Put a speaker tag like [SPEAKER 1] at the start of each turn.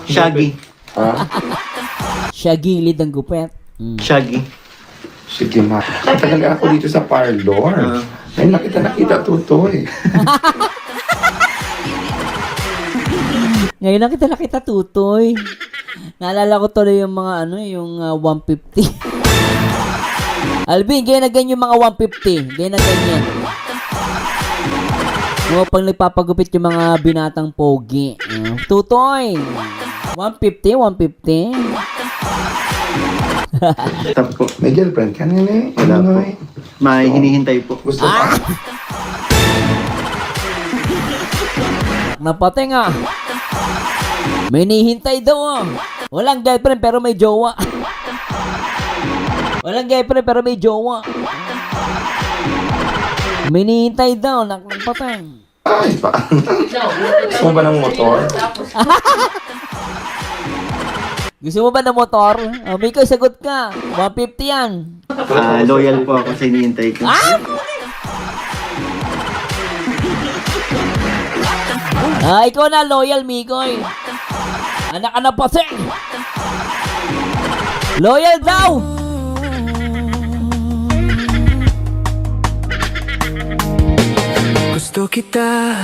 [SPEAKER 1] Shaggy.
[SPEAKER 2] Ha?
[SPEAKER 3] Siya gilid ang gupet.
[SPEAKER 1] Shaggy.
[SPEAKER 2] Sige, ma. Talaga ako dito sa parlor. Ay, nakita tutoy.
[SPEAKER 3] Ngayon lang kita nakita, tutoy. Naalala ko tuloy yung mga yung 150. Alvin, ganyan na ganyan yung mga 150. Ganyan na ganyan. Pag nagpapagupit yung mga binatang pogi. Tutoy. 150, 150.
[SPEAKER 2] May girlfriend ka na eh.
[SPEAKER 1] Wala po. May hinihintay po.
[SPEAKER 2] Gusto pa?
[SPEAKER 3] Napatay nga. May nihintay daw. Walang girlfriend pero may jowa. Walang girlfriend pero may jowa. May nihintay daw. Nagpatay.
[SPEAKER 2] Ay, pa. Gusto mo ba ng motor?
[SPEAKER 3] Gusto mo ba ng motor? Mikoy, sagot ka. 150 yan.
[SPEAKER 1] Loyal po ako sa hinihintay ko.
[SPEAKER 3] Ikaw na loyal, Mikoy. Anak ka na paseng. Loyal daw.
[SPEAKER 4] Gusto kita